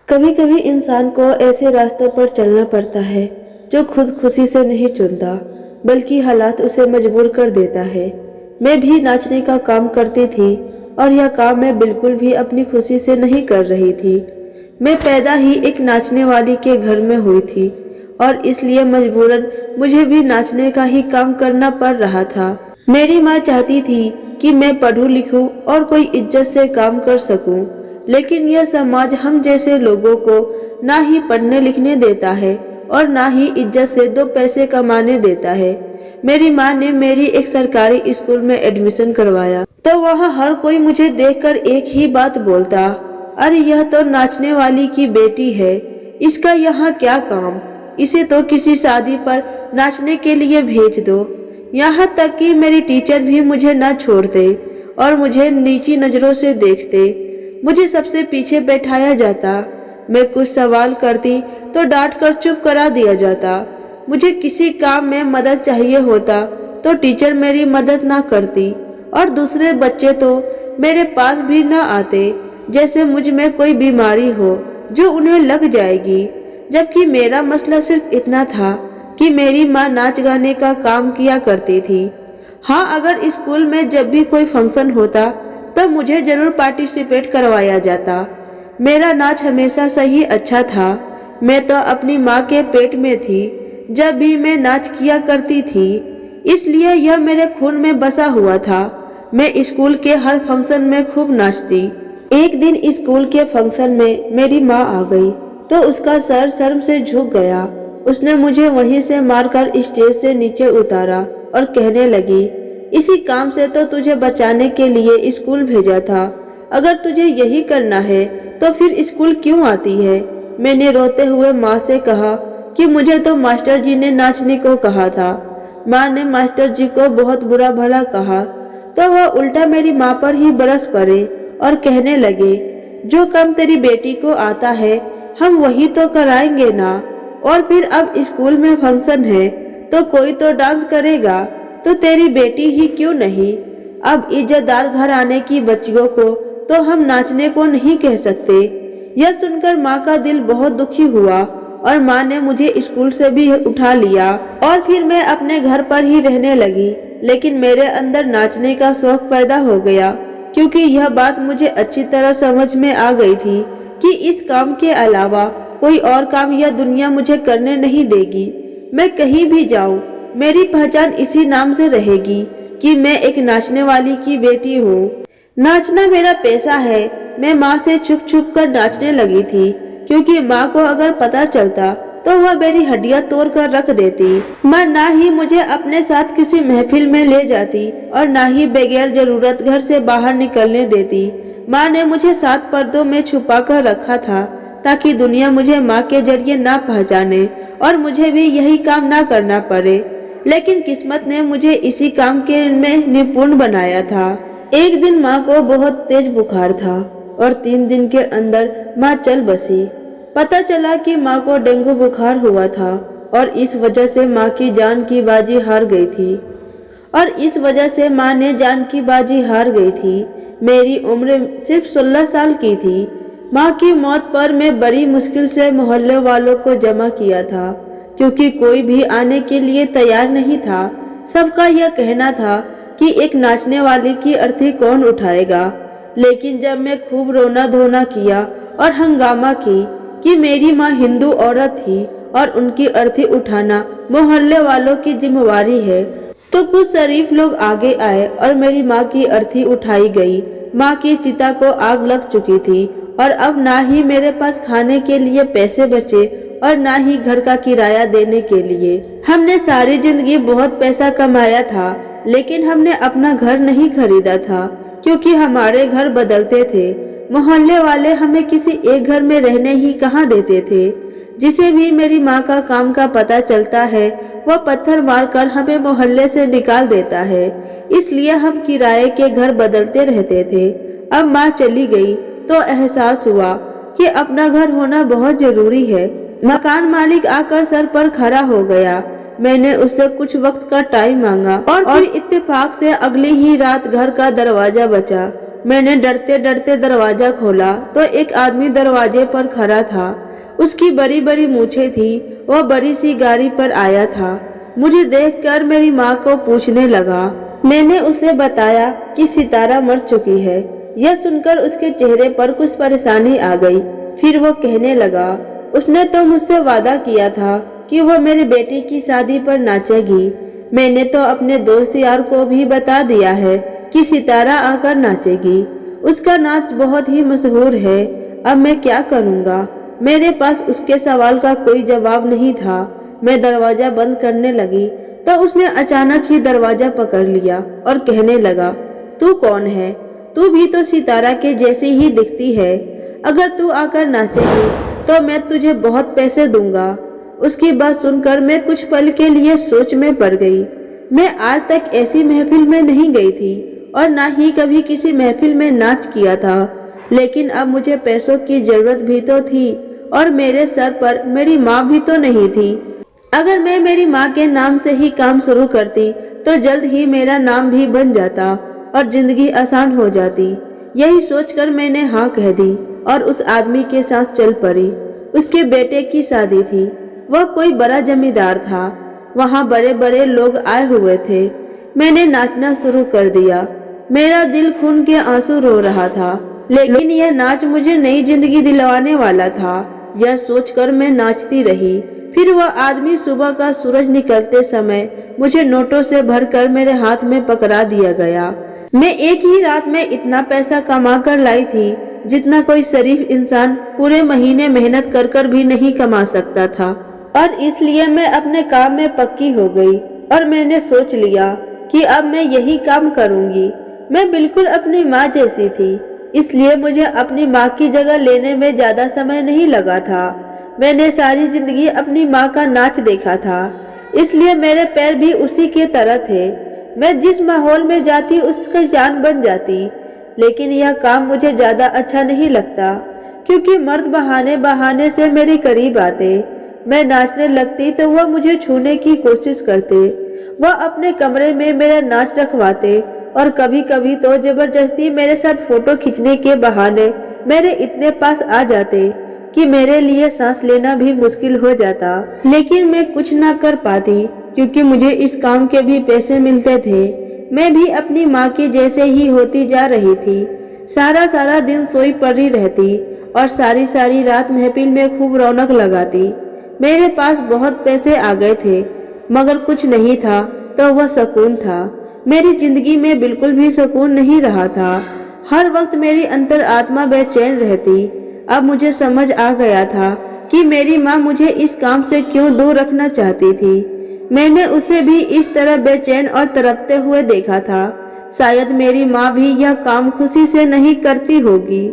कभी कभी इंसान को ऐसे रास्तों पर चलना पड़ता है जो खुद खुशी से नहीं चुनता, बल्कि हालात उसे मजबूर कर देता है। मैं भी नाचने का काम करती थी और यह काम मैं बिल्कुल भी अपनी खुशी से नहीं कर रही थी। मैं पैदा ही एक नाचने वाली के घर में हुई थी और इसलिए मजबूरन मुझे भी नाचने का ही काम करना पड़ रहा था। मेरी माँ चाहती थी कि मैं पढ़ूं लिखूं और कोई इज्जत से काम कर सकूं, लेकिन यह समाज हम जैसे लोगों को ना ही पढ़ने लिखने देता है और ना ही इज्जत से दो पैसे कमाने देता है। मेरी माँ ने मेरी एक सरकारी स्कूल में एडमिशन करवाया तो वहाँ हर कोई मुझे देखकर एक ही बात बोलता, अरे यह तो नाचने वाली की बेटी है, इसका यहाँ क्या काम, इसे तो किसी शादी पर नाचने के लिए भेज दो। यहाँ तक कि मेरी टीचर भी मुझे न छोड़ते और मुझे नीची नजरों से देखते। मुझे सबसे पीछे बैठाया जाता। मैं कुछ सवाल करती तो डांट कर चुप करा दिया जाता। मुझे किसी काम में मदद चाहिए होता तो टीचर मेरी मदद ना करती और दूसरे बच्चे तो मेरे पास भी ना आते, जैसे मुझ में कोई बीमारी हो जो उन्हें लग जाएगी। जबकि मेरा मसला सिर्फ इतना था कि मेरी माँ नाच गाने का काम किया करती थी। हाँ, अगर स्कूल में जब भी कोई फंक्शन होता तो मुझे जरूर पार्टिसिपेट करवाया जाता। मेरा नाच हमेशा सही अच्छा था। मैं तो अपनी माँ के पेट में थी जब भी मैं नाच किया करती थी, इसलिए यह मेरे खून में बसा हुआ था। मैं स्कूल के हर फंक्शन में खूब नाचती। एक दिन स्कूल के फंक्शन में मेरी माँ आ गई तो उसका सर शर्म से झुक गया। उसने मुझे वहीं से मारकर स्टेज से नीचे उतारा और कहने लगी, इसी काम से तो तुझे बचाने के लिए स्कूल भेजा था। अगर तुझे यही करना है तो फिर स्कूल क्यों आती है। मैंने रोते हुए माँ से कहा कि मुझे तो मास्टर जी ने नाचने को कहा था। माँ ने मास्टर जी को बहुत बुरा भला कहा तो वह उल्टा मेरी माँ पर ही बरस पड़े और कहने लगे, जो काम तेरी बेटी को आता है हम वही तो कराएंगे ना। और फिर अब स्कूल में फंक्शन है तो कोई तो डांस करेगा, तो तेरी बेटी ही क्यों नहीं। अब इज्जतदार घर आने की बच्चियों को तो हम नाचने को नहीं कह सकते। यह सुनकर माँ का दिल बहुत दुखी हुआ और माँ ने मुझे स्कूल से भी उठा लिया और फिर मैं अपने घर पर ही रहने लगी। लेकिन मेरे अंदर नाचने का शौक पैदा हो गया, क्योंकि यह बात मुझे अच्छी तरह समझ में आ गई थी कि इस काम के अलावा कोई और काम यह दुनिया मुझे करने नहीं देगी। मैं कहीं भी जाऊं, मेरी पहचान इसी नाम से रहेगी कि मैं एक नाचने वाली की बेटी हूँ। नाचना मेरा पेशा है। मैं माँ से छुप छुप कर नाचने लगी थी, क्योंकि माँ को अगर पता चलता तो वह मेरी हड्डियां तोड़ कर रख देती। माँ ना ही मुझे अपने साथ किसी महफिल में ले जाती और ना ही बगैर जरूरत घर से बाहर निकलने देती। माँ ने मुझे 7 पर्दों में छुपा कर रखा था ताकि दुनिया मुझे माँ के जरिए ना पहचाने और मुझे भी यही काम ना करना पड़े। लेकिन किस्मत ने मुझे इसी काम के में निपुण बनाया था। एक दिन माँ को बहुत तेज बुखार था और 3 दिन के अंदर माँ चल बसी। पता चला कि माँ को डेंगू बुखार हुआ था और इस वजह से माँ की जान की बाजी हार गई थी। मेरी उम्र सिर्फ 16 साल की थी। माँ की मौत पर मैं बड़ी मुश्किल से मोहल्ले वालों को जमा किया था, क्योंकि कोई भी आने के लिए तैयार नहीं था। सबका यह कहना था कि एक नाचने वाली की अर्थी कौन उठाएगा। लेकिन जब मैं खूब रोना धोना किया और हंगामा की कि मेरी माँ हिंदू औरत थी और उनकी अर्थी उठाना मोहल्ले वालों की जिम्मेवारी है, तो कुछ शरीफ लोग आगे आए और मेरी माँ की अर्थी उठाई गई। माँ की चिता को आग लग चुकी थी और अब ना ही मेरे पास खाने के लिए पैसे बचे और ना ही घर का किराया देने के लिए। हमने सारी जिंदगी बहुत पैसा कमाया था, लेकिन हमने अपना घर नहीं खरीदा था, क्योंकि हमारे घर बदलते थे। मोहल्ले वाले हमें किसी एक घर में रहने ही कहाँ देते थे। जिसे भी मेरी माँ का काम का पता चलता है वह पत्थर मारकर हमें मोहल्ले से निकाल देता है। इसलिए हम किराए के घर बदलते रहते थे। अब माँ चली गई तो एहसास हुआ कि अपना घर होना बहुत जरूरी है। मकान मालिक आकर सर पर खड़ा हो गया। मैंने उससे कुछ वक्त का टाइम मांगा और फिर इत्तेफाक से अगली ही रात घर का दरवाजा बचा। मैंने डरते डरते दरवाजा खोला तो एक आदमी दरवाजे पर खड़ा था। उसकी बड़ी बड़ी मूछें थी। वह बड़ी सी गाड़ी पर आया था। मुझे देखकर मेरी माँ को पूछने लगा। मैंने उसे बताया कि सितारा मर चुकी है। यह सुनकर उसके चेहरे पर कुछ परेशानी आ गई। फिर वो कहने लगा, उसने तो मुझसे वादा किया था कि वो मेरी बेटी की शादी पर नाचेगी। मैंने तो अपने दोस्त यार को भी बता दिया है कि सितारा आकर नाचेगी। उसका नाच बहुत ही मशहूर है। अब मैं क्या करूँगा? मेरे पास उसके सवाल का कोई जवाब नहीं था। मैं दरवाजा बंद करने लगी तो उसने अचानक ही दरवाजा पकड़ लिया और कहने लगा, तू कौन है? तू भी तो सितारा के जैसी ही दिखती है। अगर तू आकर नाचेगी तो मैं तुझे बहुत पैसे दूंगा। उसकी बात सुनकर मैं कुछ पल के लिए सोच में पड़ गई। मैं आज तक ऐसी महफिल में नहीं गई थी और ना ही कभी किसी महफिल में नाच किया था। लेकिन अब मुझे पैसों की जरूरत भी तो थी और मेरे सर पर मेरी माँ भी तो नहीं थी। अगर मैं मेरी माँ के नाम से ही काम शुरू करती तो जल्द ही मेरा नाम भी बन जाता और जिंदगी आसान हो जाती। यही सोचकर मैंने हाँ कह दी और उस आदमी के साथ चल पड़ी। उसके बेटे की शादी थी। वह कोई बड़ा जमींदार था। वहाँ बड़े बड़े लोग आए हुए थे। मैंने नाचना शुरू कर दिया। मेरा दिल खून के आंसू रो रहा था, लेकिन यह नाच मुझे नई जिंदगी दिलवाने वाला था। यह सोचकर मैं नाचती रही। फिर वह आदमी सुबह का सूरज निकलते समय मुझे नोटों से भरकर मेरे हाथ में पकड़ा दिया गया। मैं एक ही रात में इतना पैसा कमा कर लाई थी जितना कोई शरीफ इंसान पूरे महीने मेहनत कर कर भी नहीं कमा सकता था। और इसलिए मैं अपने काम में पक्की हो गई और मैंने सोच लिया कि अब मैं यही काम करूंगी। मैं बिल्कुल अपनी माँ जैसी थी, इसलिए मुझे अपनी माँ की जगह लेने में ज्यादा समय नहीं लगा था। मैंने सारी जिंदगी अपनी माँ का नाच देखा था, इसलिए मेरे पैर भी उसी के तरह थे। मैं जिस माहौल में जाती उसकी जान बन जाती। लेकिन यह काम मुझे ज्यादा अच्छा नहीं लगता, क्योंकि मर्द बहाने बहाने से मेरे करीब आते। मैं नाचने लगती तो वह मुझे छूने की कोशिश करते। वह अपने कमरे में मेरा नाच रखवाते और कभी कभी तो जबरदस्ती मेरे साथ फोटो खींचने के बहाने मेरे इतने पास आ जाते कि मेरे लिए सांस लेना भी मुश्किल हो जाता। लेकिन मैं कुछ ना कर पाती, क्योंकि मुझे इस काम के भी पैसे मिलते थे। मैं भी अपनी माँ की जैसे ही होती जा रही थी। सारा सारा दिन सोई पड़ी रहती और सारी सारी रात महफिल में खूब रौनक लगाती। मेरे पास बहुत पैसे आ गए थे, मगर कुछ नहीं था तो वह सुकून था। मेरी जिंदगी में बिल्कुल भी सुकून नहीं रहा था। हर वक्त मेरी अंतर आत्मा बेचैन रहती। अब मुझे समझ आ गया था कि मेरी माँ मुझे इस काम से क्यों दूर रखना चाहती थी। मैंने उसे भी इस तरह बेचैन और तड़पते हुए देखा था। शायद मेरी माँ भी यह काम खुशी से नहीं करती होगी।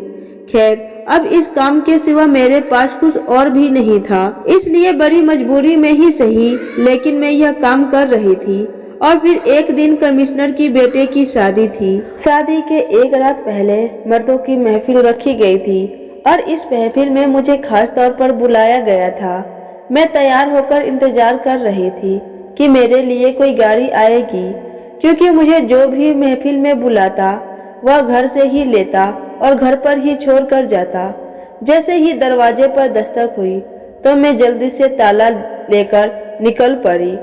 खैर, अब इस काम के सिवा मेरे पास कुछ और भी नहीं था, इसलिए बड़ी मजबूरी में ही सही, लेकिन मैं यह काम कर रही थी। और फिर एक दिन कमिश्नर की बेटे की शादी थी। शादी के एक रात पहले मर्दों की महफिल रखी गई थी और इस महफिल में मुझे खास तौर पर बुलाया गया था। मैं तैयार होकर इंतजार कर रही थी कि मेरे लिए कोई गाड़ी आएगी, क्योंकि मुझे जो भी महफिल में बुलाता वह घर से ही लेता और घर पर ही छोड़ कर जाता। जैसे ही दरवाजे पर दस्तक हुई तो मैं जल्दी से ताला लेकर निकल पड़ी।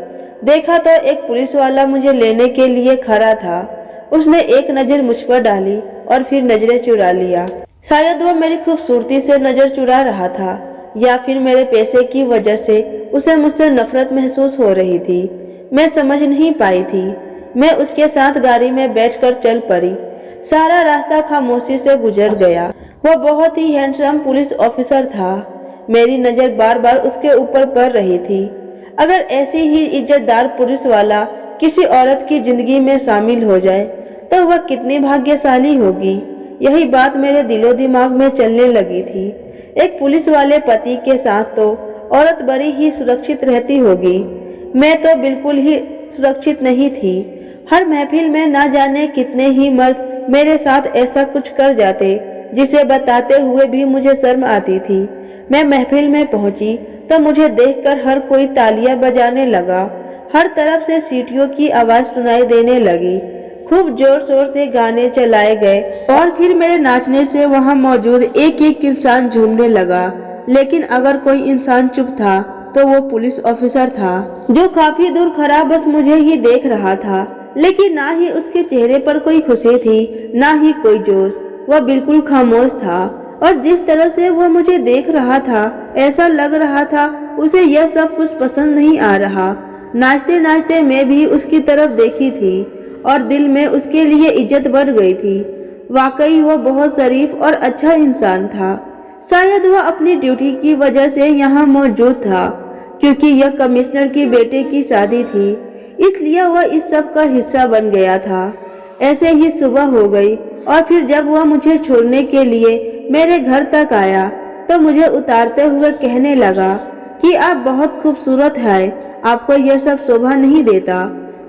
देखा तो एक पुलिस वाला मुझे लेने के लिए खड़ा था। उसने एक नज़र मुझ पर डाली और फिर नजरें चुरा लिया। शायद वो मेरी खूबसूरती से नजर चुरा रहा था, या फिर मेरे पैसे की वजह से उसे मुझसे नफरत महसूस हो रही थी। मैं समझ नहीं पाई थी। मैं उसके साथ गाड़ी में बैठकर चल पड़ी। सारा रास्ता खामोशी से गुजर गया। वह बहुत ही हैंडसम पुलिस ऑफिसर था। मेरी नजर बार बार उसके ऊपर पड़ रही थी। अगर ऐसी ही इज्जतदार पुलिस वाला किसी औरत की जिंदगी में शामिल हो जाए तो वह कितनी भाग्यशाली होगी। यही बात मेरे दिलो दिमाग में चलने लगी थी। एक पुलिस वाले पति के साथ तो औरत बड़ी ही सुरक्षित रहती होगी। मैं तो बिल्कुल ही सुरक्षित नहीं थी। हर महफिल में ना जाने कितने ही मर्द मेरे साथ ऐसा कुछ कर जाते, जिसे बताते हुए भी मुझे शर्म आती थी। मैं महफिल में पहुंची तो मुझे देखकर हर कोई तालियां बजाने लगा। हर तरफ से सीटियों की आवाज सुनाई देने लगी। खूब जोर शोर से गाने चलाए गए और फिर मेरे नाचने से वहाँ मौजूद एक एक इंसान झूमने लगा। लेकिन अगर कोई इंसान चुप था तो वो पुलिस ऑफिसर था, जो काफी दूर खड़ा बस मुझे ही देख रहा था। लेकिन ना ही उसके चेहरे पर कोई खुशी थी, ना ही कोई जोश। वह बिल्कुल खामोश था और जिस तरह से वह मुझे देख रहा था ऐसा लग रहा था उसे यह सब कुछ पसंद नहीं आ रहा। नाचते नाचते मैं भी उसकी तरफ देखी थी और दिल में उसके लिए इज्जत बढ़ गई थी। वाकई वह बहुत शरीफ और अच्छा इंसान था। शायद वह अपनी ड्यूटी की वजह से यहाँ मौजूद था, क्योंकि यह कमिश्नर की बेटे की शादी थी, इसलिए वह इस सब का हिस्सा बन गया था। ऐसे ही सुबह हो गई और फिर जब वह मुझे छोड़ने के लिए मेरे घर तक आया तो मुझे उतारते हुए कहने लगा कि आप बहुत खूबसूरत हैं, आपको यह सब शोभा नहीं देता।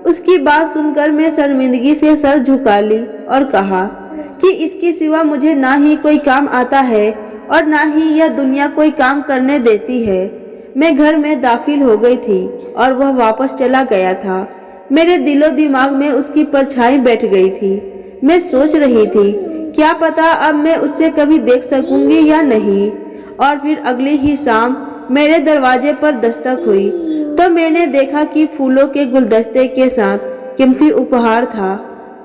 उसकी बात सुनकर मैं शर्मिंदगी से सर झुका ली और कहा कि इसके सिवा मुझे ना ही कोई काम आता है और ना ही यह दुनिया कोई काम करने देती है। मैं घर में दाखिल हो गई थी और वह वापस चला गया था। मेरे दिलो दिमाग में उसकी परछाई बैठ गई थी। मैं सोच रही थी क्या पता अब मैं उससे कभी देख सकूंगी या नहीं। और फिर अगली ही शाम मेरे दरवाजे पर दस्तक हुई तो मैंने देखा कि फूलों के गुलदस्ते के साथ कीमती उपहार था।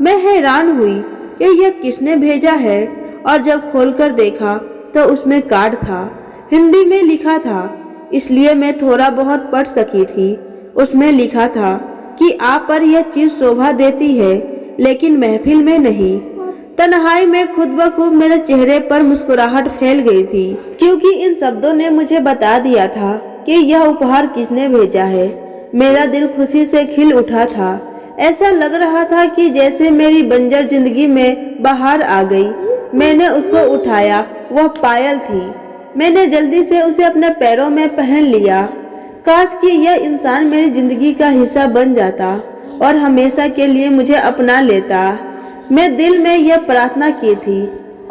मैं हैरान हुई कि यह किसने भेजा है और जब खोलकर देखा तो उसमें कार्ड था। हिंदी में लिखा था, इसलिए मैं थोड़ा बहुत पढ़ सकी थी। उसमें लिखा था कि आप पर यह चीज शोभा देती है लेकिन महफिल में नहीं। तन्हाई में खुद ब खुद मेरे चेहरे पर मुस्कुराहट फैल गई थी, क्योंकि इन शब्दों ने मुझे बता दिया था कि यह उपहार किसने भेजा है। मेरा दिल खुशी से खिल उठा था। ऐसा लग रहा था कि जैसे मेरी बंजर जिंदगी में बहार आ गई। मैंने उसको उठाया, वह पायल थी। मैंने जल्दी से उसे अपने पैरों में पहन लिया। काश कि यह इंसान मेरी जिंदगी का हिस्सा बन जाता और हमेशा के लिए मुझे अपना लेता। मैं दिल में यह प्रार्थना की थी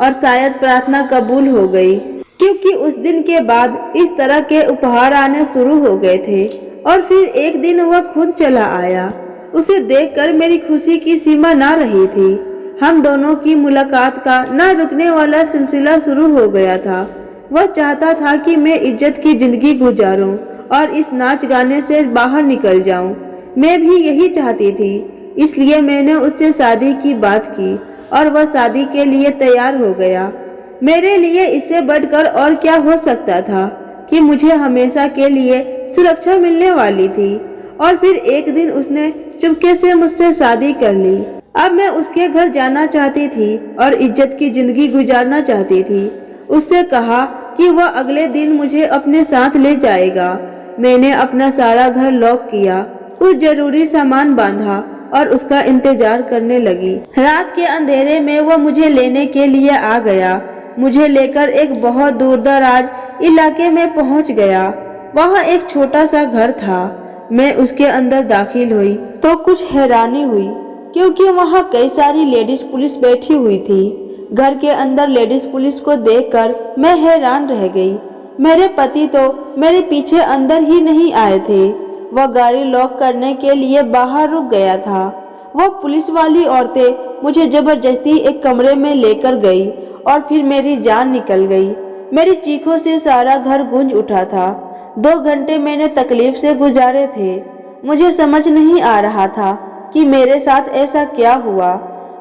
और शायद प्रार्थना कबूल हो गई, क्योंकि उस दिन के बाद इस तरह के उपहार आने शुरू हो गए थे। और फिर एक दिन वह खुद चला आया। उसे देखकर मेरी खुशी की सीमा ना रही थी। हम दोनों की मुलाकात का ना रुकने वाला सिलसिला शुरू हो गया था। वह चाहता था कि मैं इज्जत की जिंदगी गुजारूं और इस नाच गाने से बाहर निकल जाऊं। मैं भी यही चाहती थी, इसलिए मैंने उससे शादी की बात की और वह शादी के लिए तैयार हो गया। मेरे लिए इससे बढ़कर और क्या हो सकता था कि मुझे हमेशा के लिए सुरक्षा मिलने वाली थी। और फिर एक दिन उसने चुपके से मुझसे शादी कर ली। अब मैं उसके घर जाना चाहती थी और इज्जत की जिंदगी गुजारना चाहती थी। उससे कहा कि वह अगले दिन मुझे अपने साथ ले जाएगा। मैंने अपना सारा घर लॉक किया, कुछ जरूरी सामान बांधा और उसका इंतजार करने लगी। रात के अंधेरे में वह मुझे लेने के लिए आ गया। मुझे लेकर एक बहुत दूर दराज इलाके में पहुंच गया। वहाँ एक छोटा सा घर था। मैं उसके अंदर दाखिल हुई तो कुछ हैरानी हुई, क्योंकि वहाँ कई सारी लेडीज पुलिस बैठी हुई थी। घर के अंदर लेडीज पुलिस को देखकर मैं हैरान रह गई। मेरे पति तो मेरे पीछे अंदर ही नहीं आए थे। वह गाड़ी लॉक करने के लिए बाहर रुक गया था। वह पुलिस वाली औरतें मुझे जबरदस्ती एक कमरे में लेकर गई और फिर मेरी जान निकल गई। मेरी चीखों से सारा घर गूंज उठा था। 2 घंटे मैंने तकलीफ से गुजारे थे। मुझे समझ नहीं आ रहा था कि मेरे साथ ऐसा क्या हुआ।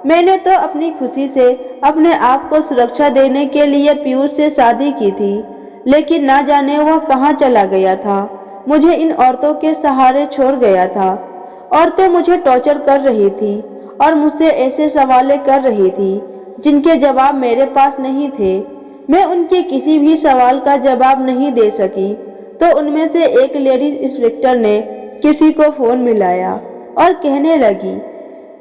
मैंने तो अपनी खुशी से अपने आप को सुरक्षा देने के लिए पीयूष से शादी की थी, लेकिन ना जाने वह कहाँ चला गया था। मुझे इन औरतों के सहारे छोड़ गया था। औरतें मुझे टॉर्चर कर रही थी और मुझसे ऐसे सवालें कर रही थी जिनके जवाब मेरे पास नहीं थे। मैं उनके किसी भी सवाल का जवाब नहीं दे सकी तो उनमें से एक लेडीज इंस्पेक्टर ने किसी को फोन मिलाया और कहने लगी,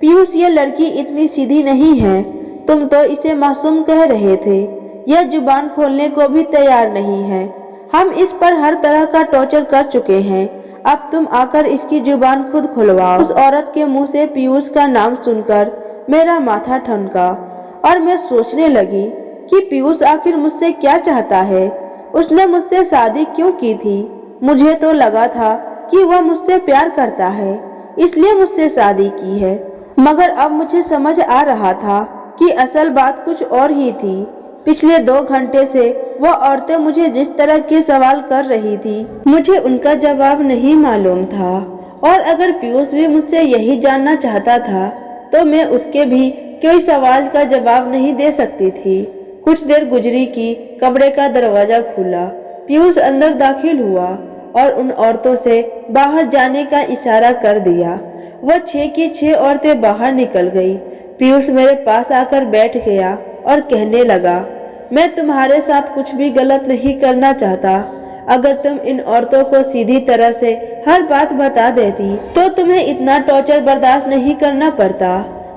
पीयूष ये लड़की इतनी सीधी नहीं है, तुम तो इसे मासूम कह रहे थे। यह जुबान खोलने को भी तैयार नहीं है। हम इस पर हर तरह का टॉर्चर कर चुके हैं। अब तुम आकर इसकी जुबान खुद खुलवाओ। उस औरत के मुंह से पीयूष का नाम सुनकर मेरा माथा ठनका और मैं सोचने लगी कि पीयूष आखिर मुझसे क्या चाहता है। उसने मुझसे शादी क्यों की थी? मुझे तो लगा था कि वह मुझसे प्यार करता है, इसलिए मुझसे शादी की है। मगर अब मुझे समझ आ रहा था कि असल बात कुछ और ही थी। पिछले 2 घंटे से वह औरतें मुझे जिस तरह के सवाल कर रही थी, मुझे उनका जवाब नहीं मालूम था। और अगर पीयूष भी मुझसे यही जानना चाहता था तो मैं उसके भी कोई सवाल का जवाब नहीं दे सकती थी। कुछ देर गुजरी कि कमरे का दरवाजा खुला। पीयूष अंदर दाखिल हुआ और उन औरतों से बाहर जाने का इशारा कर दिया। वह 6 की 6 औरतें बाहर निकल गई। पीयूष मेरे पास आकर बैठ गया और कहने लगा, मैं तुम्हारे साथ कुछ भी गलत नहीं करना चाहता। अगर तुम इन औरतों को सीधी तरह से हर बात बता देती तो तुम्हें इतना टॉर्चर बर्दाश्त नहीं करना पड़ता।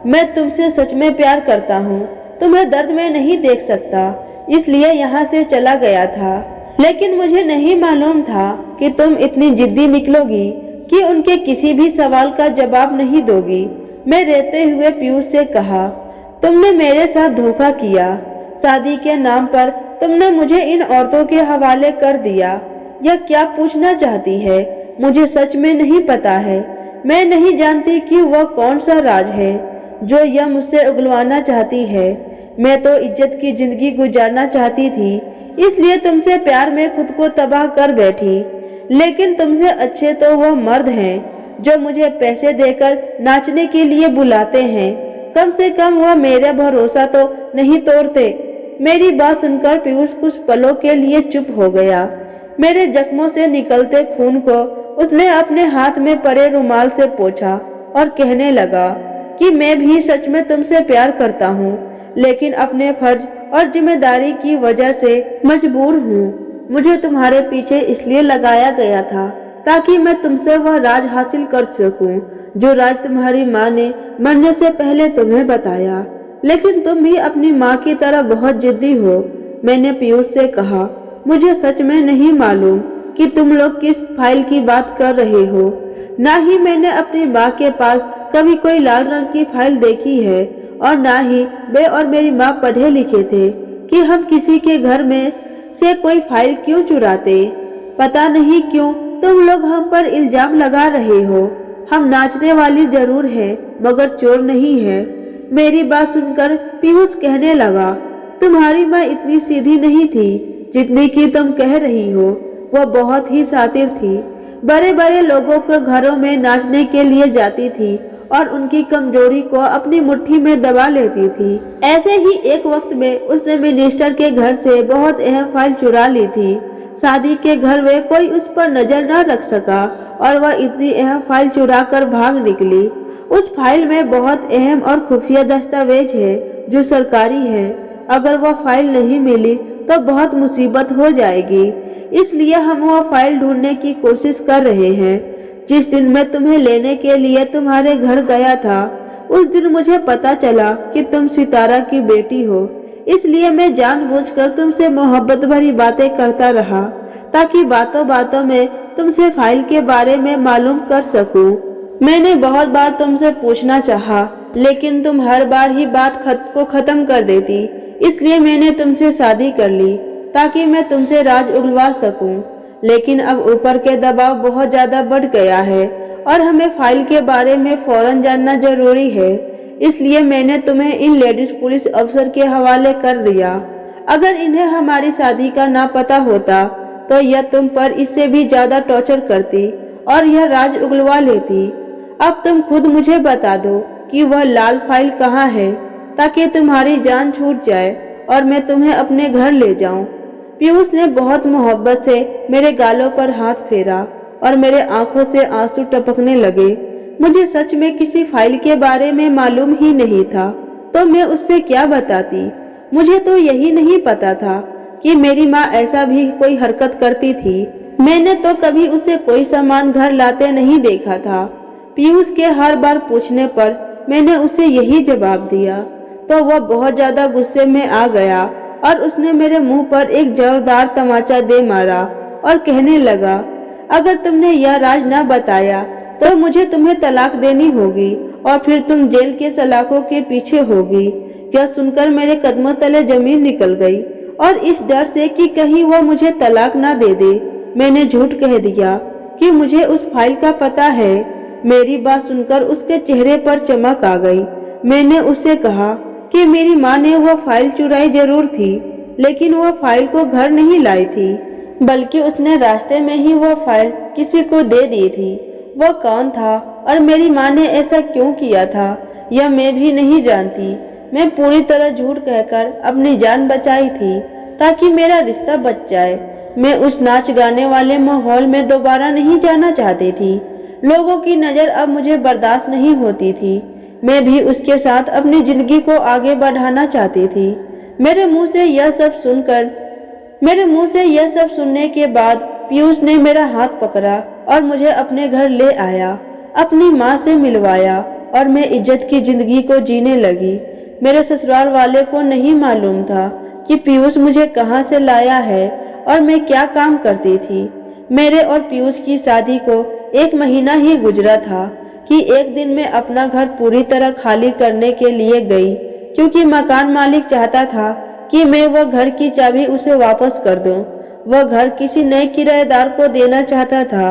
मैं तुमसे सच में प्यार करता हूँ, तुम्हें दर्द में नहीं देख सकता, इसलिए यहाँ से चला गया था। लेकिन मुझे नहीं मालूम था कि तुम इतनी जिद्दी निकलोगी कि उनके किसी भी सवाल का जवाब नहीं दोगी। मैं रहते हुए पीयूष से कहा, तुमने मेरे साथ धोखा किया। शादी के नाम पर तुमने मुझे इन औरतों के हवाले कर दिया। यह क्या पूछना चाहती है? मुझे सच में नहीं पता है। मैं नहीं जानती कि वह कौन सा राज है जो यह मुझसे उगलवाना चाहती है। मैं तो इज्जत की जिंदगी गुजारना चाहती थी, इसलिए तुमसे प्यार में खुद को तबाह कर बैठी। लेकिन तुमसे अच्छे तो वह मर्द हैं जो मुझे पैसे देकर नाचने के लिए बुलाते हैं। कम से कम वह मेरा भरोसा तो नहीं तोड़ते। मेरी बात सुनकर पीयूष कुछ पलों के लिए चुप हो गया। मेरे जख्मों से निकलते खून को उसने अपने हाथ में पड़े रुमाल से पोंछा और कहने लगा कि मैं भी सच में तुमसे प्यार करता हूँ, लेकिन अपने फर्ज और जिम्मेदारी की वजह से मजबूर हूँ। मुझे तुम्हारे पीछे इसलिए लगाया गया था ताकि मैं तुमसे वह राज हासिल कर सकूं जो राज तुम्हारी माँ ने मरने से पहले तुम्हें बताया। लेकिन तुम भी अपनी माँ की तरह बहुत जिद्दी हो। मैंने पीयूष से कहा, मुझे सच में नहीं मालूम कि तुम लोग किस फाइल की बात कर रहे हो। ना ही मैंने अपनी माँ के पास कभी कोई लाल रंग की फाइल देखी है और ना ही मैं और मेरी माँ पढ़े लिखे थे कि हम किसी के घर में से कोई फाइल क्यों चुराते। पता नहीं क्यों तुम लोग हम पर इल्जाम लगा रहे हो। हम नाचने वाली जरूर है मगर चोर नहीं है। मेरी बात सुनकर पीयूष कहने लगा, तुम्हारी माँ इतनी सीधी नहीं थी जितनी कि तुम कह रही हो। वह बहुत ही शातिर थी। बड़े बड़े लोगों के घरों में नाचने के लिए जाती थी और उनकी कमजोरी को अपनी मुट्ठी में दबा लेती थी। ऐसे ही एक वक्त में उसने मिनिस्टर के घर से बहुत अहम फाइल चुरा ली थी। शादी के घर में कोई उस पर नजर न रख सका और वह इतनी अहम फाइल चुरा कर भाग निकली। उस फाइल में बहुत अहम और खुफिया दस्तावेज है जो सरकारी है। अगर वह फाइल नहीं मिली तो बहुत मुसीबत हो जाएगी, इसलिए हम वह फाइल ढूंढने की कोशिश कर रहे हैं। जिस दिन मैं तुम्हें लेने के लिए तुम्हारे घर गया था उस दिन मुझे पता चला कि तुम सितारा की बेटी हो, इसलिए मैं जानबूझकर तुमसे मोहब्बत भरी बातें करता रहा ताकि बातों बातों में तुमसे फाइल के बारे में मालूम कर सकूं। मैंने बहुत बार तुमसे पूछना चाहा, लेकिन तुम हर बार ही बात को खत्म कर देती, इसलिए मैंने तुमसे शादी कर ली ताकि मैं तुमसे राज उगलवा सकूं। लेकिन अब ऊपर के दबाव बहुत ज्यादा बढ़ गया है और हमें फाइल के बारे में फौरन जानना जरूरी है, इसलिए मैंने तुम्हें इन लेडीज पुलिस अफसर के हवाले कर दिया। अगर इन्हें हमारी शादी का ना पता होता तो यह तुम पर इससे भी ज्यादा टॉर्चर करती और यह राज उगलवा लेती। अब तुम खुद मुझे बता दो कि वह लाल फाइल कहाँ है ताकि तुम्हारी जान छूट जाए और मैं तुम्हें अपने घर ले जाऊं। पीयूष ने बहुत मोहब्बत से मेरे गालों पर हाथ फेरा और मेरे आंखों से आंसू टपकने लगे। मुझे सच में किसी फाइल के बारे में मालूम ही नहीं था तो मैं उससे क्या बताती। मुझे तो यही नहीं पता था कि मेरी माँ ऐसा भी कोई हरकत करती थी। मैंने तो कभी उसे कोई सामान घर लाते नहीं देखा था। पीयूष के हर बार पूछने पर मैंने उसे यही जवाब दिया तो वह बहुत ज्यादा गुस्से में आ गया और उसने मेरे मुंह पर एक जोरदार तमाचा दे मारा और कहने लगा, अगर तुमने यह राज न बताया तो मुझे तुम्हें तलाक देनी होगी और फिर तुम जेल के सलाखों के पीछे होगी। यह सुनकर मेरे कदमों तले जमीन निकल गई और इस डर से कि कहीं वह मुझे तलाक ना दे दे, मैंने झूठ कह दिया कि मुझे उस फाइल का पता है। मेरी बात सुनकर उसके चेहरे पर चमक आ गई। मैंने उससे कहा कि मेरी माँ ने वह फाइल चुराई जरूर थी, लेकिन वह फाइल को घर नहीं लाई थी, बल्कि उसने रास्ते में ही वह फाइल किसी को दे दी थी। वह कौन था और मेरी माँ ने ऐसा क्यों किया था, यह मैं भी नहीं जानती। मैं पूरी तरह झूठ कहकर अपनी जान बचाई थी ताकि मेरा रिश्ता बच जाए। मैं उस नाच गाने वाले माहौल में दोबारा नहीं जाना चाहती थी। लोगों की नज़र अब मुझे बर्दाश्त नहीं होती थी। मैं भी उसके साथ अपनी जिंदगी को आगे बढ़ाना चाहती थी। मेरे मुंह से यह सब सुनने के बाद पीयूष ने मेरा हाथ पकड़ा और मुझे अपने घर ले आया, अपनी माँ से मिलवाया और मैं इज्जत की जिंदगी को जीने लगी। मेरे ससुराल वाले को नहीं मालूम था कि पीयूष मुझे कहाँ से लाया है और मैं क्या काम करती थी। मेरे और पीयूष की शादी को 1 महीना ही गुजरा था कि एक दिन मैं अपना घर पूरी तरह खाली करने के लिए गई, क्योंकि मकान मालिक चाहता था कि मैं वह घर की चाबी उसे वापस कर दूं। वह घर किसी नए किराएदार को देना चाहता था।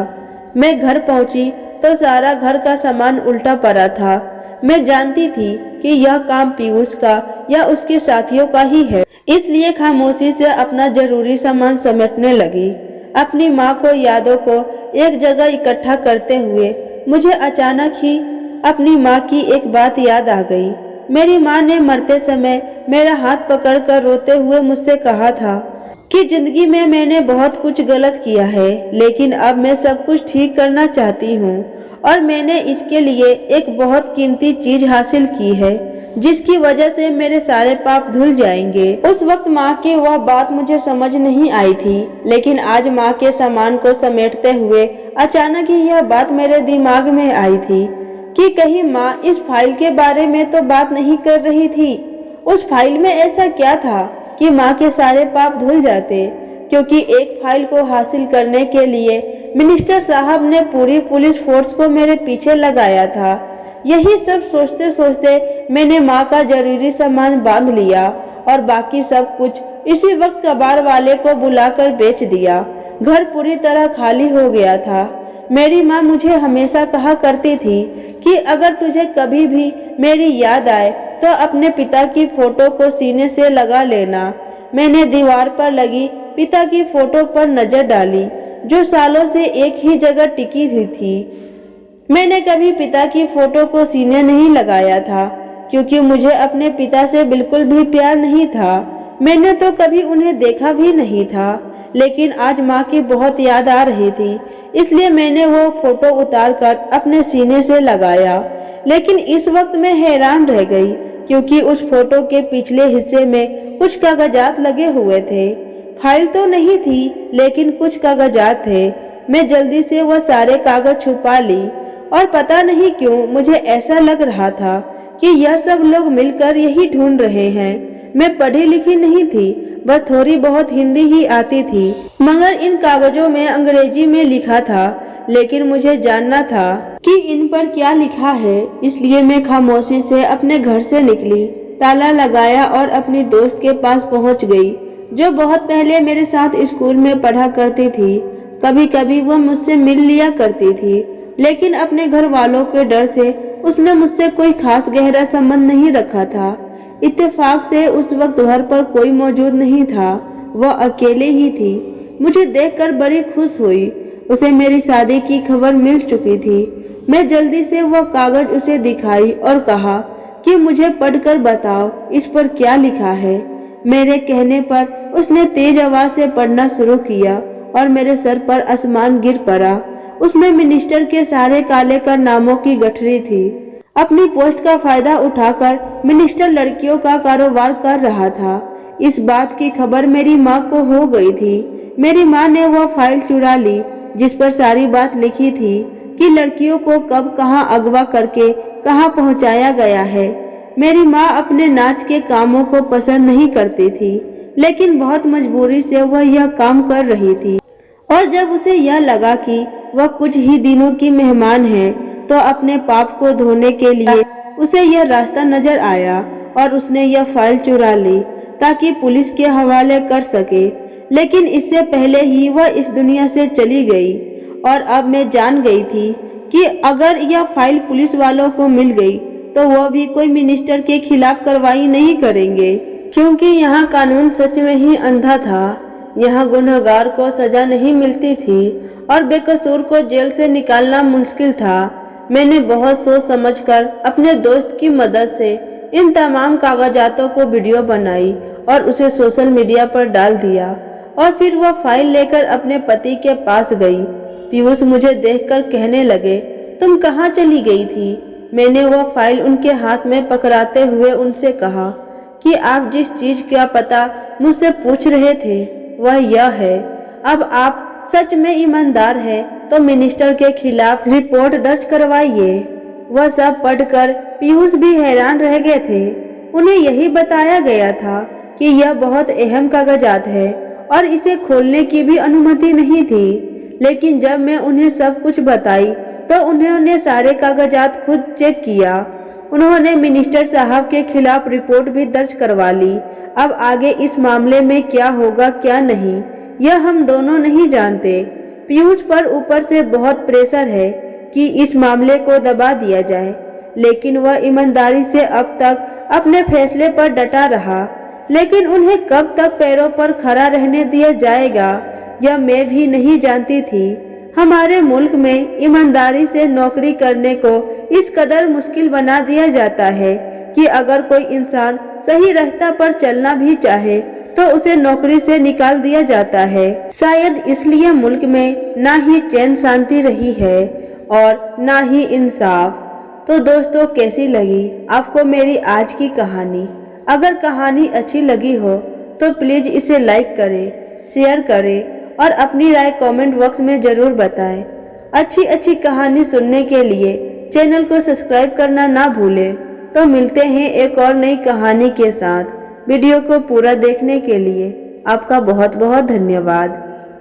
मैं घर पहुंची तो सारा घर का सामान उल्टा पड़ा था। मैं जानती थी कि यह काम पीयूष का या उसके साथियों का ही है, इसलिए खामोशी से अपना जरूरी सामान समेटने लगी। अपनी माँ को यादों को एक जगह इकट्ठा करते हुए मुझे अचानक ही अपनी माँ की एक बात याद आ गई। मेरी माँ ने मरते समय मेरा हाथ पकड़कर रोते हुए मुझसे कहा था कि जिंदगी में मैंने बहुत कुछ गलत किया है, लेकिन अब मैं सब कुछ ठीक करना चाहती हूँ और मैंने इसके लिए एक बहुत कीमती चीज हासिल की है, जिसकी वजह से मेरे सारे पाप धुल जाएंगे। उस वक्त माँ की वह बात मुझे समझ नहीं आई थी, लेकिन आज माँ के सामान को समेटते हुए अचानक ही यह बात मेरे दिमाग में आई थी कि कहीं माँ इस फाइल के बारे में तो बात नहीं कर रही थी। उस फाइल में ऐसा क्या था कि माँ के सारे पाप धुल जाते, क्योंकि एक फाइल को हासिल करने के लिए मिनिस्टर साहब ने पूरी पुलिस फोर्स को मेरे पीछे लगाया था। यही सब सोचते सोचते मैंने माँ का जरूरी सामान बांध लिया और बाकी सब कुछ इसी वक्त कबाड़ वाले को बुलाकर बेच दिया। घर पूरी तरह खाली हो गया था। मेरी माँ मुझे हमेशा कहा करती थी कि अगर तुझे कभी भी मेरी याद आए तो अपने पिता की फोटो को सीने से लगा लेना। मैंने दीवार पर लगी पिता की फोटो पर नजर डाली, जो सालों से एक ही जगह टिकी हुई थी। मैंने कभी पिता की फोटो को सीने नहीं लगाया था, क्योंकि मुझे अपने पिता से बिल्कुल भी प्यार नहीं था। मैंने तो कभी उन्हें देखा भी नहीं था, लेकिन आज माँ की बहुत याद आ रही थी, इसलिए मैंने वो फोटो उतारकर अपने सीने से लगाया। लेकिन इस वक्त मैं हैरान रह गई, क्योंकि उस फोटो के पिछले हिस्से में कुछ कागजात लगे हुए थे। फाइल तो नहीं थी, लेकिन कुछ कागजात थे। मैं जल्दी से वह सारे कागज छुपा ली और पता नहीं क्यों मुझे ऐसा लग रहा था कि यह सब लोग मिलकर यही ढूंढ रहे हैं। मैं पढ़ी लिखी नहीं थी, बस थोड़ी बहुत हिंदी ही आती थी, मगर इन कागजों में अंग्रेजी में लिखा था। लेकिन मुझे जानना था कि इन पर क्या लिखा है, इसलिए मैं खामोशी से अपने घर से निकली, ताला लगाया और अपनी दोस्त के पास पहुंच गई, जो बहुत पहले मेरे साथ स्कूल में पढ़ा करती थी। कभी कभी वह मुझसे मिल लिया करती थी, लेकिन अपने घर वालों के डर से उसने मुझसे कोई खास गहरा संबंध नहीं रखा था। इत्तेफाक से उस वक्त घर पर कोई मौजूद नहीं था, वह अकेले ही थी। मुझे देखकर बड़ी खुश हुई। उसे मेरी शादी की खबर मिल चुकी थी। मैं जल्दी से वह कागज उसे दिखाई और कहा कि मुझे पढ़कर बताओ इस पर क्या लिखा है। मेरे कहने पर उसने तेज आवाज से पढ़ना शुरू किया और मेरे सर पर आसमान गिर पड़ा। उसमें मिनिस्टर के सारे काले कर नामों की गठरी थी। अपनी पोस्ट का फायदा उठाकर मिनिस्टर लड़कियों का कारोबार कर रहा था। इस बात की खबर मेरी माँ को हो गई थी। मेरी माँ ने वह फाइल चुरा ली जिस पर सारी बात लिखी थी कि लड़कियों को कब कहाँ अगवा करके कहाँ पहुँचाया गया है। मेरी माँ अपने नाच के कामों को पसंद नहीं करती थी, लेकिन बहुत मजबूरी से वह यह काम कर रही थी। और जब उसे यह लगा कि वह कुछ ही दिनों की मेहमान है, तो अपने पाप को धोने के लिए उसे यह रास्ता नजर आया और उसने यह फाइल चुरा ली ताकि पुलिस के हवाले कर सके। लेकिन इससे पहले ही वह इस दुनिया से चली गई और अब मैं जान गई थी कि अगर यह फाइल पुलिस वालों को मिल गई तो वह भी कोई मिनिस्टर के खिलाफ कार्रवाई नहीं करेंगे, क्योंकि यहाँ कानून सच में ही अंधा था। यहाँ गुनहगार को सजा नहीं मिलती थी और बेकसूर को जेल से निकालना मुश्किल था। मैंने बहुत सोच समझकर अपने दोस्त की मदद से इन तमाम कागजातों को वीडियो बनाई और उसे सोशल मीडिया पर डाल दिया और फिर वह फाइल लेकर अपने पति के पास गई। पीयूष मुझे देखकर कहने लगे, तुम कहाँ चली गई थी? मैंने वह फाइल उनके हाथ में पकड़ाते हुए उनसे कहा कि आप जिस चीज का पता मुझसे पूछ रहे थे वह यह है, अब आप सच में ईमानदार हैं तो मिनिस्टर के खिलाफ रिपोर्ट दर्ज करवाइए। वह सब पढ़कर पीयूष भी हैरान रह गए थे। उन्हें यही बताया गया था कि यह बहुत अहम कागजात है और इसे खोलने की भी अनुमति नहीं थी, लेकिन जब मैं उन्हें सब कुछ बताई तो उन्होंने सारे कागजात खुद चेक किया। उन्होंने मिनिस्टर साहब के खिलाफ रिपोर्ट भी दर्ज करवा ली। अब आगे इस मामले में क्या होगा क्या नहीं, यह हम दोनों नहीं जानते। पीयूष पर ऊपर से बहुत प्रेशर है कि इस मामले को दबा दिया जाए, लेकिन वह ईमानदारी से अब तक अपने फैसले पर डटा रहा। लेकिन उन्हें कब तक पैरों पर खड़ा रहने दिया जाएगा यह मैं भी नहीं जानती थी। हमारे मुल्क में ईमानदारी से नौकरी करने को इस कदर मुश्किल बना दिया जाता है कि अगर कोई इंसान सही रास्ता पर चलना भी चाहे तो उसे नौकरी से निकाल दिया जाता है। शायद इसलिए मुल्क में ना ही चैन शांति रही है और ना ही इंसाफ। तो दोस्तों, कैसी लगी आपको मेरी आज की कहानी? अगर कहानी अच्छी लगी हो तो प्लीज इसे लाइक करें, शेयर करें और अपनी राय कमेंट बॉक्स में जरूर बताएं। अच्छी अच्छी कहानी सुनने के लिए चैनल को सब्सक्राइब करना ना भूलें। तो मिलते हैं एक और नई कहानी के साथ। वीडियो को पूरा देखने के लिए आपका बहुत बहुत धन्यवाद।